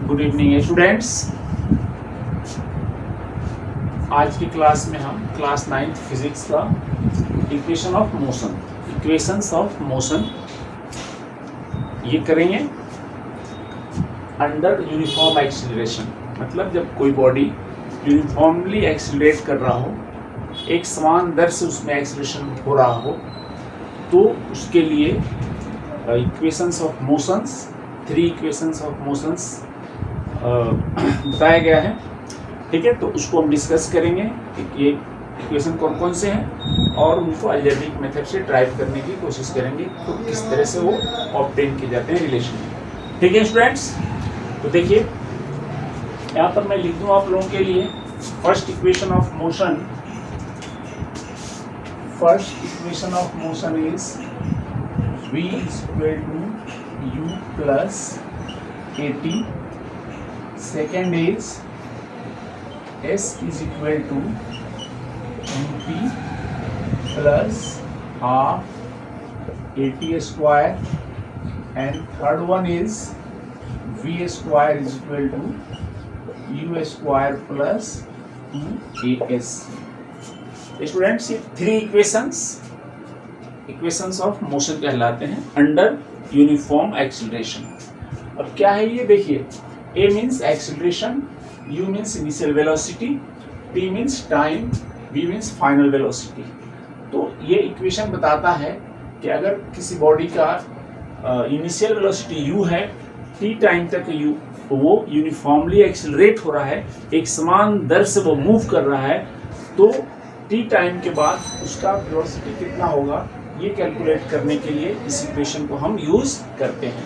Good evening students. आज की class में हम क्लास 9th फिजिक्स का इक्वेशंस ऑफ मोशन ये करेंगे अंडर यूनिफॉर्म एक्सीलरेशन। मतलब जब कोई बॉडी यूनिफॉर्मली एक्सीलरेट कर रहा हो, एक समान दर से उसमें एक्सीलरेशन हो रहा हो, तो उसके लिए equations of motions, 3 equations of motions बताया गया है। ठीक है, तो उसको हम डिस्कस करेंगे कि ये इक्वेशन कौन कौन से हैं और उनको अलजेब्रिक मेथड से ड्राइव करने की कोशिश करेंगे, तो किस तरह से वो ऑब्टेन किए जाते हैं रिलेशन। ठीक है स्टूडेंट्स, तो देखिए यहाँ पर मैं लिख दूँ आप लोगों के लिए first equation of motion is v equal to u plus at। Second is s is equal to ut plus half at square, and third one is v square is equal to u square plus 2as। Students, ये 3 equations of motion कहलाते हैं under uniform acceleration. अब क्या है ये देखिए, a means acceleration, u means initial velocity, t means time, v means final velocity. तो ये इक्वेशन बताता है कि अगर किसी बॉडी का इनिशियल वेलोसिटी u है, t टाइम तक वो यूनिफॉर्मली एक्सीलरेट हो रहा है, एक समान दर से वो मूव कर रहा है, तो t टाइम के बाद उसका वेलोसिटी कितना होगा ये कैलकुलेट करने के लिए इस इक्वेशन को हम यूज करते हैं।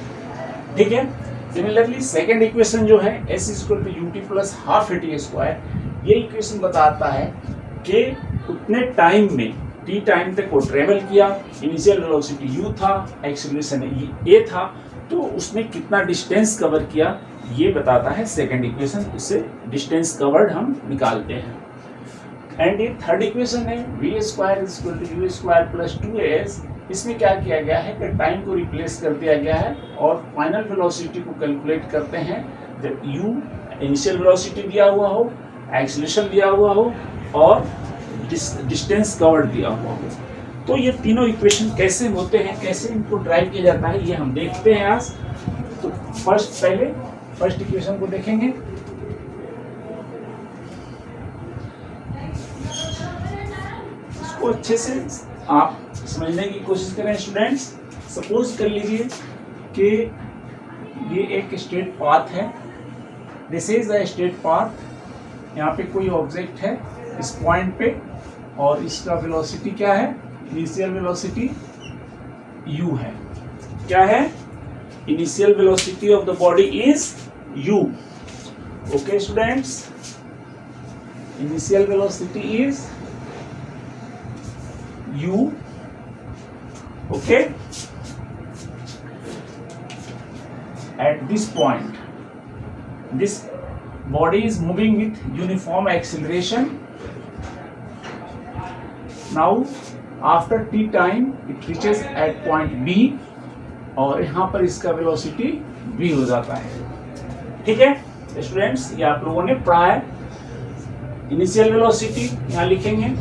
ठीक है, सिमिलरली सेकेंड इक्वेशन जो है s equal to ut plus half at square, ये इक्वेशन बताता है कि उतने टाइम में t टाइम तक वो ट्रेवल किया, इनिशियल वेलोसिटी u था, एक्सीलरेशन a था, तो उसने कितना डिस्टेंस कवर किया ये बताता है सेकेंड इक्वेशन। इससे डिस्टेंस कवर्ड हम निकालते हैं। एंड ये थर्ड इक्वेशन है v square equal to u square plus 2as। इसमें क्या किया गया है कि टाइम को रिप्लेस कर दिया गया है और फाइनल वेलोसिटी को कैलकुलेट करते हैं जब u इनिशियल वेलोसिटी दिया हुआ हो, एक्सीलरेशन दिया हुआ हो और डिस्टेंस कवर्ड दिया हुआ हो। तो ये तीनों इक्वेशन कैसे होते हैं, कैसे इनको ड्राइव किया जाता है, ये हम देखते हैं आज। तो फर्स्ट इक्वेशन को देखेंगे। इसको अच्छे से आप समझने की कोशिश करें स्टूडेंट्स। सपोज कर लीजिए कि ये एक स्ट्रेट पाथ है, this is a straight path. यहाँ पे कोई ऑब्जेक्ट है इस पॉइंट पे और इसका वेलोसिटी क्या है, इनिशियल वेलोसिटी u है। क्या है, initial velocity of the body is u। Okay students, initial velocity is u। okay, at this point this body is moving with uniform acceleration. Now after t time it reaches at point b और यहाँ पर इसका velocity v हो जाता है। ठीक है students, ये आप लोगों ने पढ़ा है। इनिशियल वेलोसिटी यहाँ लिखेंगे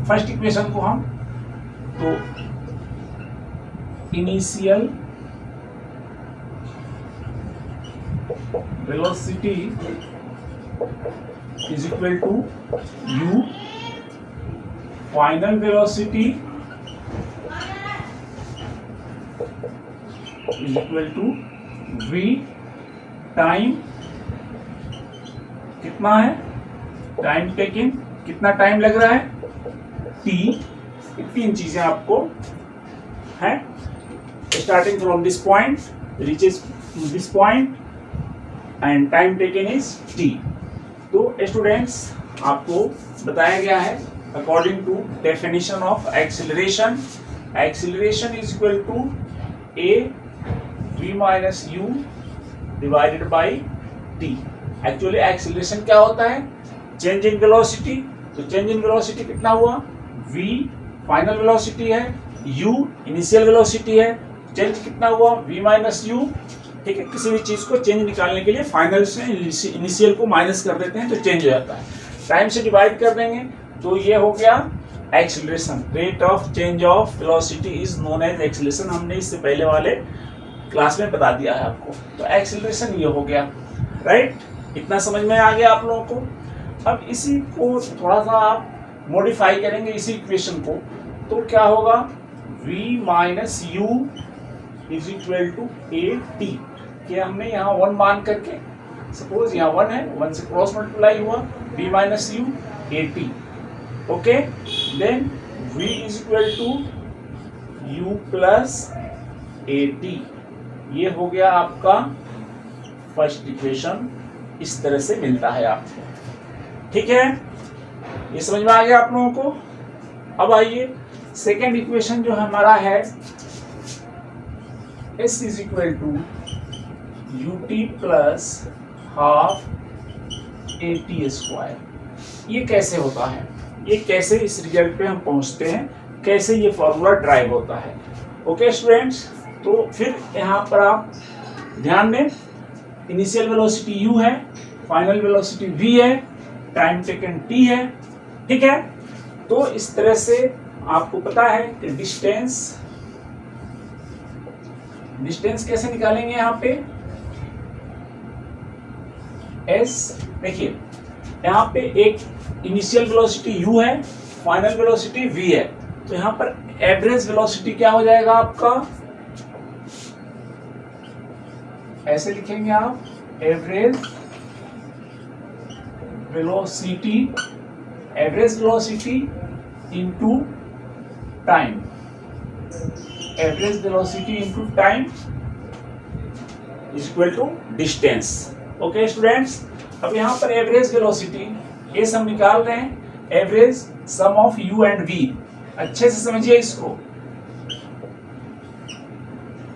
फर्स्ट इक्वेशन को हम, तो initial velocity is equal to u, final velocity is equal to v, time कितना है, टाइम टेकिंग कितना टाइम लग रहा है t। ये 3 चीजें आपको है। Starting from this point reaches this point and time taken is t। तो स्टूडेंट्स, आपको बताया गया है according to definition of acceleration, acceleration is equal to a v minus u divided by t। Actually acceleration क्या होता है, change in velocity. तो change in velocity कितना हुआ, v फाइनल वेलोसिटी है, u इनिशियल वेलोसिटी है, चेंज कितना हुआ v माइनस u, ठीक है, किसी भी चीज को चेंज निकालने के लिए फाइनल से इनिशियल को माइनस कर देते हैं तो चेंज हो जाता है। टाइम से डिवाइड कर देंगे तो ये हो गया acceleration. Rate of change of velocity is known as acceleration, हमने इससे पहले वाले क्लास में बता दिया है आपको। तो एक्सीलरेशन ये हो गया, राइट। इतना समझ में आ गया आप लोगों को। अब इसी को थोड़ा सा आप मॉडिफाई करेंगे इसी इक्वेशन को, तो क्या होगा, v minus u is equal to a t. कि हमने यहाँ 1 मान करके, सपोज यहाँ 1 है, 1 से क्रॉस मल्टीप्लाई हुआ, v minus u a t. Okay, then v is equal to u plus a t. ये हो गया आपका फर्स्ट इक्वेशन, इस तरह से मिलता है आपको। ठीक है, ये समझ में आ गया आप लोगों को। अब आइए सेकेंड इक्वेशन जो हमारा है, s is equal to u t plus half a t square. ये कैसे होता है, ये कैसे इस रिजल्ट पे हम पहुंचते हैं, कैसे ये फॉर्मूला ड्राइव होता है। ओके स्टूडेंट्स, तो फिर यहाँ पर आप ध्यान दें, इनिशियल वेलोसिटी u है, फाइनल वेलोसिटी v है, टाइम टेकन t है। ठीक है, तो इस तरह से आपको पता है कि डिस्टेंस कैसे निकालेंगे। यहाँ पे s, देखिए यहाँ पे एक इनिशियल वेलोसिटी u है, फाइनल वेलोसिटी v है, तो यहाँ पर एवरेज वेलोसिटी क्या हो जाएगा आपका, ऐसे लिखेंगे आप, average velocity into time, average velocity into time is equal to distance. Okay students, अब यहाँ पर एवरेज वेलोसिटी ये सब निकाल रहे हैं, average some of u and v। अच्छे से समझिए इसको,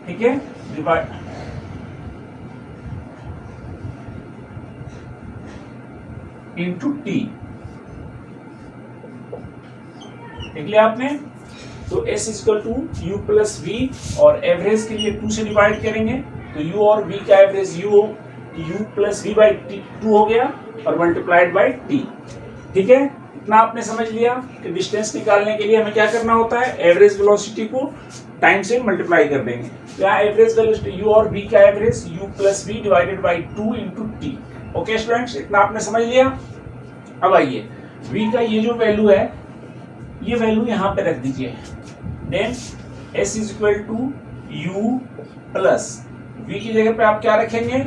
ठीक है। डिवाइड इंटू टी, देख लिया आपने। तो s equal to u plus v, और एवरेज के लिए 2 से डिवाइड करेंगे तो u और v का average u plus v by two हो गया और मल्टीप्लाइड बाई t। ठीक है, इतना आपने समझ लिया कि डिस्टेंस निकालने के लिए हमें क्या करना होता है, एवरेज वेलोसिटी को टाइम से मल्टीप्लाई कर देंगे। तो यहाँ एवरेज वेलोसिटी u और v का average u plus v divided by 2 into t. Okay students, इतना आपने समझ लिया। अब आइए v का ये जो वैल्यू है, ये वैल्यू यहाँ पे रख दीजिए। Then s is equal to u plus v की जगह पे आप क्या रखेंगे,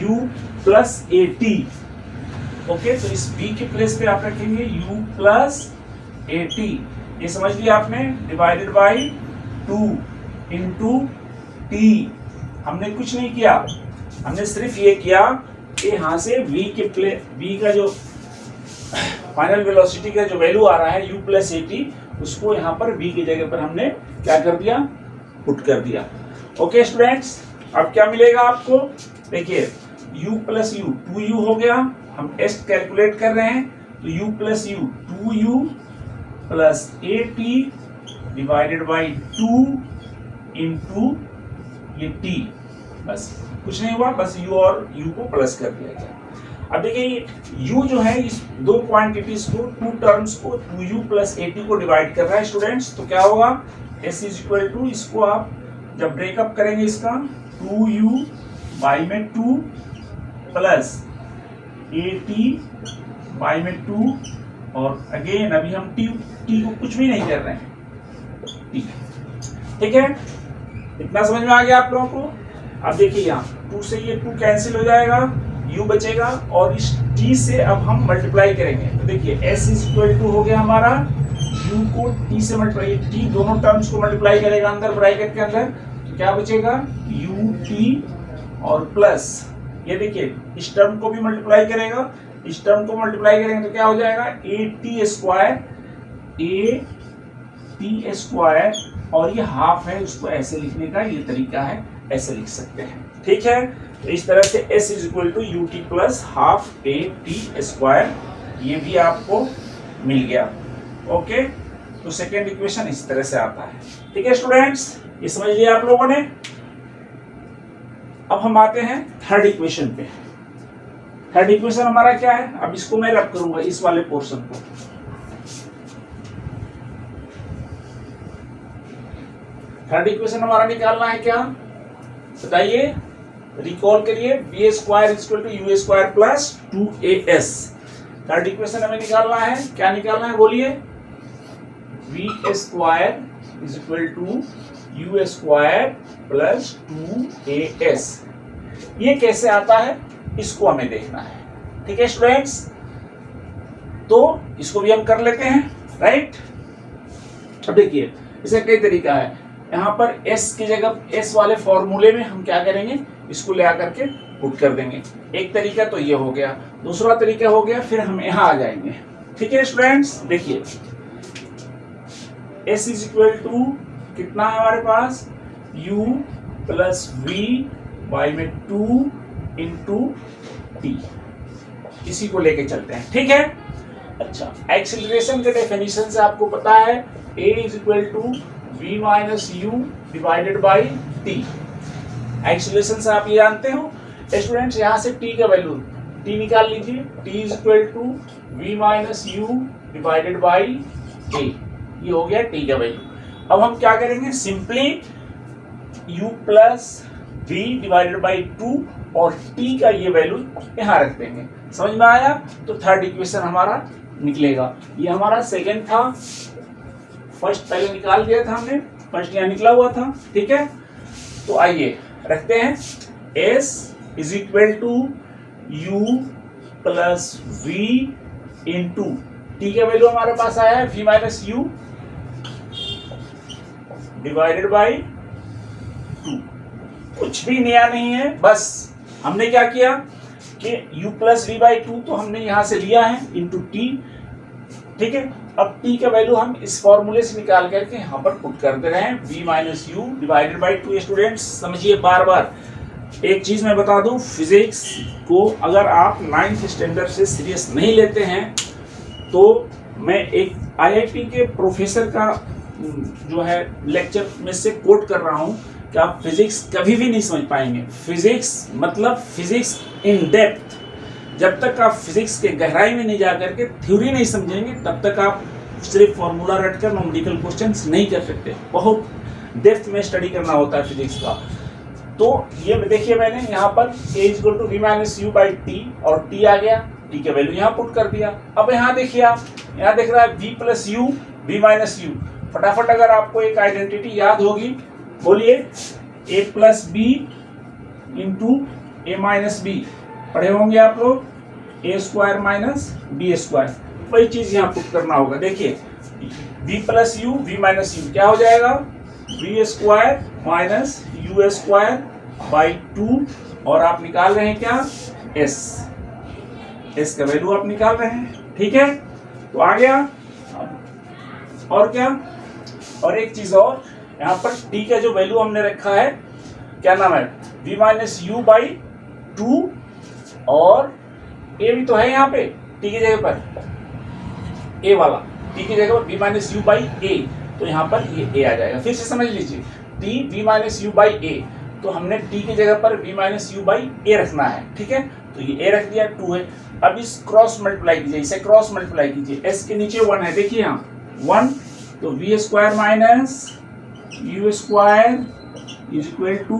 u plus a t. Okay, तो इस v के प्लेस पे आप रखेंगे u प्लस ए टी। ये समझ लिया आपने, डिवाइडेड बाई 2 इंटू टी। हमने कुछ नहीं किया, हमने सिर्फ ये किया कि यहाँ से v का जो फाइनल वेलोसिटी का जो वैल्यू आ रहा है u प्लस ए टी, उसको यहाँ पर v की जगह पर हमने क्या कर दिया, पुट कर दिया। ओके स्टूडेंट्स, अब क्या मिलेगा आपको, देखिए u प्लस यू 2u हो गया। हम s कैलकुलेट कर रहे हैं तो u plus you 2u plus a T divided by 2 into ये t। बस कुछ नहीं हुआ, बस u और u को प्लस कर दिया गया। अब देखिए u जो है इस दो क्वांटिटीज को, 2 टर्म्स को 2u प्लस ए टी को डिवाइड कर रहा है स्टूडेंट्स। तो क्या होगा, s इज इक्वल टू, इसको आप जब ब्रेकअप करेंगे इसका 2u बाई में 2 प्लस ए टी बाई में 2, और अगेन अभी हम t को कुछ भी नहीं कर रहे हैं, ठीक है। इतना समझ में आ गया आप लोगों को। अब देखिए यहाँ 2 से ये 2 कैंसिल हो जाएगा, u बचेगा, और इस t से अब हम मल्टीप्लाई करेंगे। तो देखिए s इज इक्वल टू हो गया हमारा, u को t से मल्टीप्लाई, t दोनों टर्म्स को मल्टीप्लाई करेगा अंदर ब्रैकेट के अंदर, तो क्या बचेगा ut और प्लस ये देखिए इस टर्म को भी मल्टीप्लाई करेगा, इस टर्म को मल्टीप्लाई करेंगे तो क्या हो जाएगा, ए टी स्क्वायर, और ये हाफ है, उसको ऐसे लिखने का ये तरीका है, ऐसे लिख सकते हैं। ठीक है, तो इस तरह से s is equal to u t plus half a t square, ये भी आपको मिल गया। ओके, तो सेकेंड इक्वेशन इस तरह से आता है। ठीक है स्टूडेंट्स, ये समझ लिया आप लोगों ने। अब हम आते हैं थर्ड इक्वेशन पे। थर्ड इक्वेशन हमारा क्या है, अब इसको मैं रब करूंगा इस वाले पोर्शन को। थर्ड इक्वेशन हमारा निकालना है क्या, बताइए, रिकॉल करिए। B square equal to u square plus 2as। Third equation हमें निकालना है, क्या निकालना है बोलिए, v square is equal to u square plus 2as। ये कैसे आता है इसको हमें देखना है, ठीक है स्टूडेंट्स। तो इसको भी हम कर लेते हैं, राइट। अब देखिए इसका कई तरीका है। यहाँ पर s की जगह s वाले फॉर्मूले में हम क्या करेंगे, इसको ले आकर के पुट कर देंगे। एक तरीका तो ये हो गया, दूसरा तरीका हो गया फिर हम यहाँ आ जाएंगे, ठीक है स्टूडेंट्स। देखिए s इज इक्वल टू कितना है हमारे पास, u प्लस वी वाई में 2 इंटू टी, इसी को लेके चलते हैं, ठीक है। अच्छा, एक्सीलरेशन के डेफिनेशन से आपको पता है a is equal to v minus u divided by t. Acceleration से आप ये जानते हो स्टूडेंट्स, यहाँ से t का वैल्यू t निकाल लीजिए, t is equal to v minus u divided by a, ये हो गया t का वैल्यू। अब हम क्या करेंगे, simply u plus v divided by 2 और t का ये वैल्यू यहाँ रख देंगे। समझ में आया, तो थर्ड इक्वेशन हमारा निकलेगा। ये हमारा सेकंड था, फर्स्ट पहले निकाल दिया था हमने, फर्स्ट यहाँ निकला हुआ था, ठीक है। तो आइए रखते हैं, s is equal to u plus v into t का वैल्यू हमारे पास आया है v minus u divided by 2। कुछ भी नया नहीं है, बस हमने क्या किया कि u प्लस वी बाई 2 तो हमने यहां से लिया है इंटू टी, ठीक है। अब t का वैल्यू हम इस फॉर्मूले से निकाल करके यहाँ पर पुट कर दे रहे हैं, v minus u divided by 2। Students समझिए, बार बार एक चीज मैं बता दूं, फिजिक्स को अगर आप 9th स्टैंडर्ड से सीरियस नहीं लेते हैं तो मैं एक IIT के प्रोफेसर का जो है लेक्चर में से कोट कर रहा हूं कि आप फिजिक्स कभी भी नहीं समझ पाएंगे। फिजिक्स मतलब फिजिक्स इन डेप्थ, जब तक आप फिजिक्स के गहराई में नहीं जा करके थ्योरी नहीं समझेंगे तब तक आप सिर्फ फॉर्मूला रटकर न्यूमेरिकल क्वेश्चंस नहीं कर सकते। बहुत डेप्थ में स्टडी करना होता है फिजिक्स का। तो ये देखिए मैंने यहाँ पर a equal to v minus u by t और t आ गया, t का वैल्यू यहाँ पुट कर दिया। अब यहाँ देखिए, आप यहाँ देख रहा है v plus u v minus u. फटाफट अगर आपको एक आइडेंटिटी याद होगी, बोलिए a plus b into a minus b, पढ़े होंगे आप लोग, a square minus b square. वही चीज यहाँ पुट करना होगा। देखिए v plus u v minus u क्या हो जाएगा, v square minus u square by 2 और आप निकाल रहे हैं क्या, s का वैल्यू आप निकाल रहे हैं, ठीक है। तो आ गया। और क्या, और एक चीज और, यहाँ पर t का जो वैल्यू हमने रखा है, क्या नाम है, v माइनस यू बाई 2 और a भी तो है यहाँ पे t की जगह पर, a वाला t की जगह पर v minus u by a, तो यहाँ पर ये a आ जाएगा। फिर से समझ लीजिए, t v minus u by a, तो हमने t की जगह पर v minus u by a रखना है, ठीक है। तो ये a रख दिया, 2 है। अब इस क्रॉस मल्टीप्लाई कीजिए, इसे क्रॉस मल्टीप्लाई कीजिए, s के नीचे 1 है, देखिए यहाँ 1, तो v स्क्वायर minus u square is equal to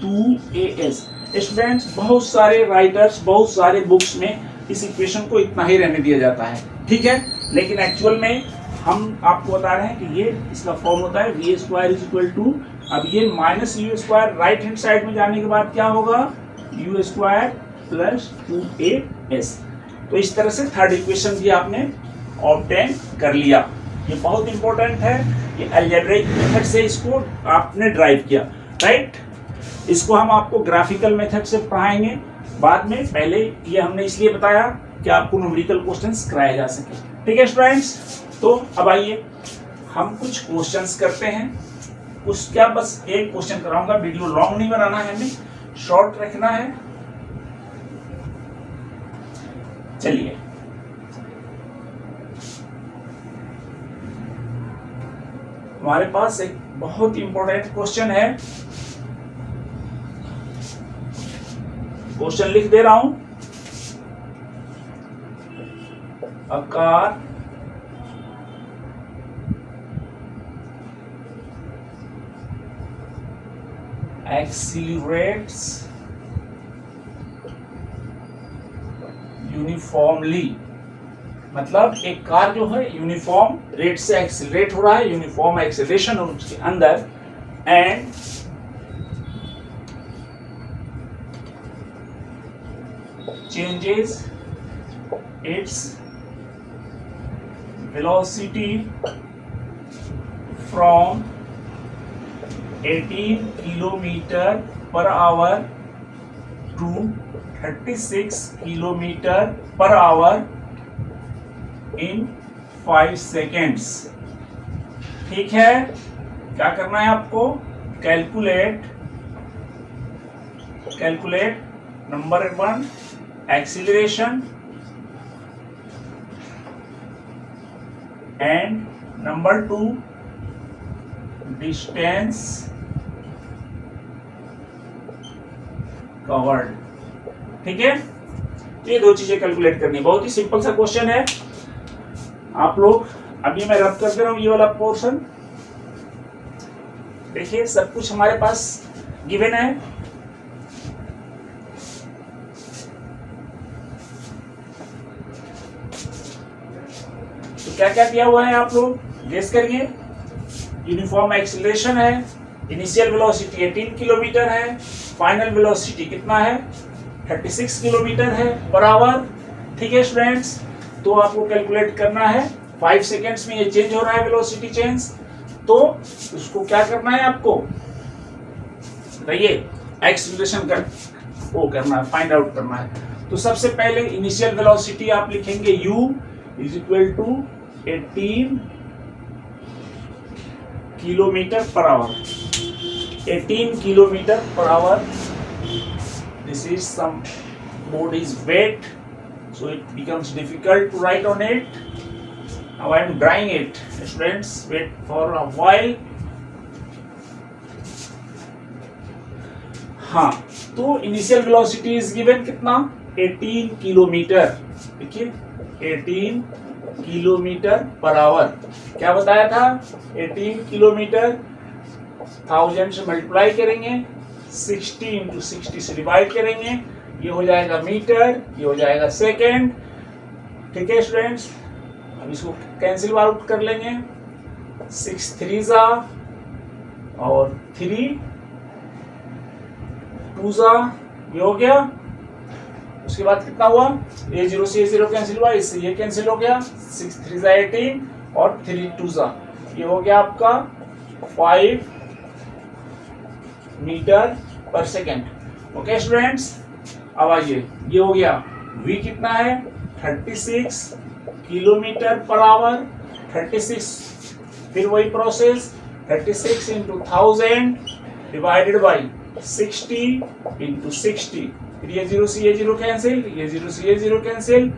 2as। Students बहुत सारे राइटर्स, बहुत सारे बुक्स में इस इक्वेशन को इतना ही रहने दिया जाता है, ठीक है। लेकिन एक्चुअल में हम आपको बता रहे हैं कि ये इसका फॉर्म होता है v square is equal to, अब ये minus u square right hand side में जाने के बाद क्या होगा, यू स्क्वायर प्लस 2as। तो इस तरह से थर्ड इक्वेशन भी आपने ऑब्टेन कर लिया। ये बहुत इंपॉर्टेंट है, ये अलजेब्रिक मेथड से इसको आपने ड्राइव किया, राइट। इसको हम आपको ग्राफिकल मेथड से पढ़ाएंगे बाद में, पहले ये हमने इसलिए बताया कि आपको न्यूमेरिकल क्वेश्चंस कराए जा सके, ठीक है स्टूडेंट्स। तो अब आइए हम कुछ क्वेश्चंस करते हैं। कुछ क्या, बस एक क्वेश्चन कराऊंगा, वीडियो लॉन्ग नहीं बनाना है, हमें शॉर्ट रखना है। चलिए हमारे पास एक बहुत इंपॉर्टेंट क्वेश्चन है। क्वेश्चन लिख दे रहा हूं। A car accelerates यूनिफॉर्मली, मतलब एक कार जो है यूनिफॉर्म रेट से एक्सीलरेट हो रहा है, यूनिफॉर्म एक्सीलरेशन है उसके अंदर, and changes its velocity from 18 kilometer per hour to 36 kilometer per hour in 5 seconds। ठीक है, क्या करना है आपको? Calculate number 1 acceleration and number 2 distance covered. ठीक है, ये दो चीजें कैलकुलेट करनी, बहुत ही सिंपल सा क्वेश्चन है। आप लोग अभी मैं रब कर दे रहा हूं ये वाला पोर्शन, देखिए सब कुछ हमारे पास गिवन है। तो क्या क्या दिया हुआ है आप लोग गेस करिए। यूनिफॉर्म एक्सीलरेशन है, इनिशियल वेलोसिटी 18 किलोमीटर है, फाइनल वेलोसिटी कितना है 36 किलोमीटर है पर आवर। ठीक है स्टूडेंट्स, तो आपको कैलकुलेट करना है 5 सेकेंड्स में ये चेंज हो रहा है वेलोसिटी चेंज, तो उसको क्या करना है आपको बताइए, एक्सीलरेशन का वो करना है, फाइंड आउट करना है। तो सबसे पहले इनिशियल वेलोसिटी आप लिखेंगे u is equal to 18 kilometre per hour, 18 kilometer per hour. This is some board is wet, so it becomes difficult to write on it. Now I am drying it. Students, wait for a while. हाँ, तो initial velocity is given कितना 18 kilometre. देखिए 18 kilometre per our, क्या बताया था 18 kilometre 1000 से multiply करेंगे, 60 into 60 से डिवाइड करेंगे, ये हो जाएगा मीटर, ये हो जाएगा सेकेंड। ठीक है स्टूडेंट्स, अब इसको कैंसिल आउट कर लेंगे, 6 3 जा और 3 2 जा, ये हो गया। उसके बाद कितना हुआ, a0 से a0 कैंसिल हुआ, इससे ये कैंसिल हो गया, 6 3 जा 18 और 3 2 जा, ये हो गया आपका 5 metre per second. Okay students, अब आइए, ये हो गया v कितना है 36 किलोमीटर पर आवर, 36 फिर वही process 36 into 1000 divided by 60 into 60, फिर ये 0 से ये 0 कैंसिल, ये 0 से ये 0 कैंसिल,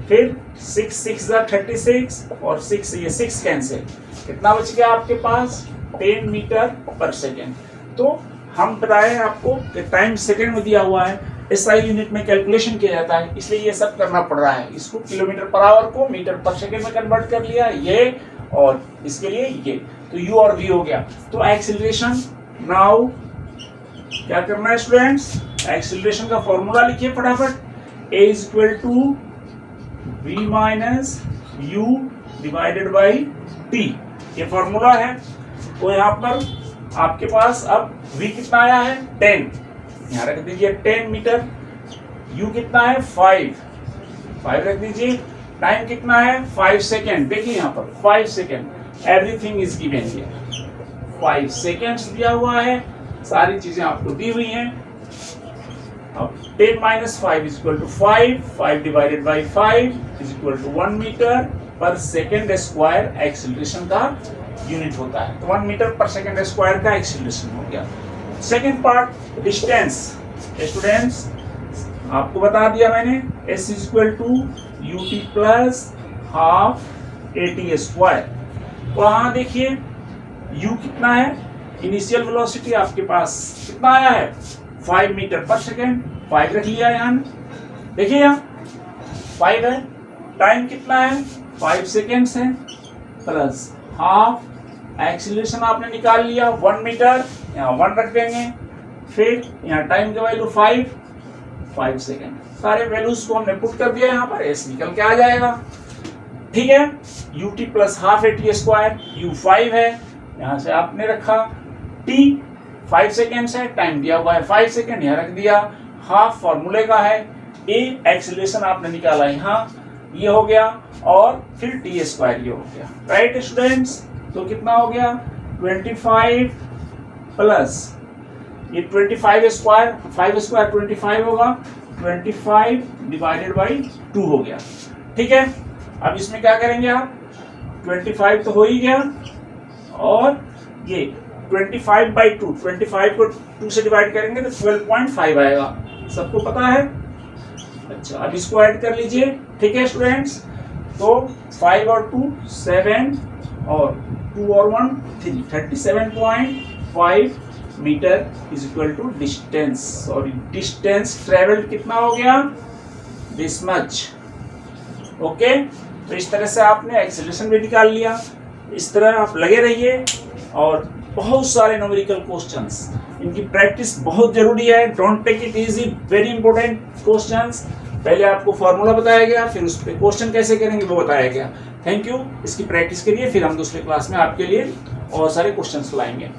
फिर 6 6 जा 36 और 6 से ये 6 कैंसिल, कितना बच गया आपके पास 10 मीटर पर सेकेंड। तो हम बताए आपको कि टाइम सेकंड में दिया हुआ है, एसआई यूनिट में कैलकुलेशन किया जाता है, इसलिए ये सब करना पड़ रहा है। इसको किलोमीटर पर आवर को मीटर पर सेकंड में कन्वर्ट कर लिया ये, और इसके लिए ये, तो u और v हो गया। तो एक्सीलरेशन, नाउ क्या करना है स्टूडेंट्स, एक्सीलरेशन का फॉर्मूला लिखिए फटाफट, a is equal to v minus u divided by t, ये फॉर्मूला है। तो यहाँ पर आपके पास अब v कितना आया है 10, यहाँ रख दीजिए 10 मीटर, u कितना है 5 रख दीजिए, टाइम कितना है 5 सेकेंड, देखिए यहाँ पर 5 second, everything is given here, 5 seconds दिया हुआ है, सारी चीजें आपको दी हुई हैं। अब 10 minus 5 is equal to 5 divided by 5 is equal to 1 metre per second square acceleration का यूनिट होता है। तो 1 मीटर पर सेकेंड स्क्वायर का एक्सीलरेशन हो गया। सेकेंड पार्ट डिस्टेंस, स्टूडेंट्स आपको बता दिया मैंने, s is equal to ut plus half at square. तो हाँ देखिए u कितना है, इनिशियल वेलोसिटी आपके पास कितना आया है 5 मीटर पर सेकेंड, 5 रख लिया यहाँ, देखिए यहाँ 5 है, टाइम कितना है 5 सेकेंड्स है, प्लस हाफ एक्सीलरेशन आपने निकाल लिया 1 मीटर, यहाँ 1 रख देंगे, फिर यहाँ टाइम की वैल्यू 5 सेकेंड, सारे वैल्यूज को हमने पुट कर दिया, यहाँ पर एस निकल के आ जाएगा। ठीक है, ut प्लस हाफ है टी स्क्वायर, u 5 है, यहाँ से आपने रखा, t 5 सेकेंड्स है, टाइम दिया हुआ है 5 सेकेंड, यहाँ रख दिया, हाफ फॉर्मूले का है, a एक्सीलरेशन आपने निकाला यहाँ, ये हो गया, और फिर टी स्क्वायर ये हो गया। राइट स्टूडेंट्स, तो कितना हो गया 25 प्लस ये 25 स्क्वायर, 5 स्क्वायर 25 होगा, 25 डिवाइडेड बाई 2 हो गया। ठीक है, अब इसमें क्या करेंगे आप, 25 तो हो ही गया, और ये 25 बाई 2, 25 को 2 से डिवाइड करेंगे तो 12.5 आएगा, सबको पता है। अच्छा, अब इसको ऐड कर लीजिए। ठीक है स्टूडेंट्स, तो 5 और 2 7 और 2 और 1 3, 37.5 metre is equal to distance, sorry distance travelled कितना हो गया, दिस मच। ओके, तो इस तरह से आपने एक्सीलरेशन भी निकाल लिया। इस तरह आप लगे रहिए, और बहुत सारे न्यूमेरिकल क्वेश्चंस, इनकी प्रैक्टिस बहुत जरूरी है। Don't take it easy, very important questions. पहले आपको फॉर्मूला बताया गया, फिर उस पर क्वेश्चन कैसे करेंगे वो बताया गया। थैंक यू, इसकी प्रैक्टिस करिए, फिर हम दूसरे क्लास में आपके लिए और सारे क्वेश्चंस लाएंगे।